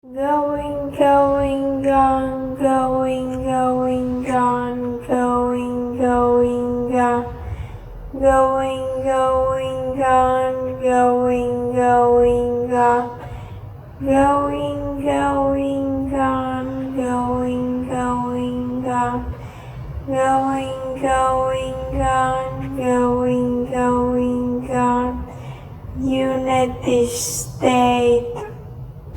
Going, going, gone, going, going, gone, going, going, gone. Going, going, gone, going, going, gone. Going, going, gone, going, going, gone. Going, going, gone, going, going, gone. United States.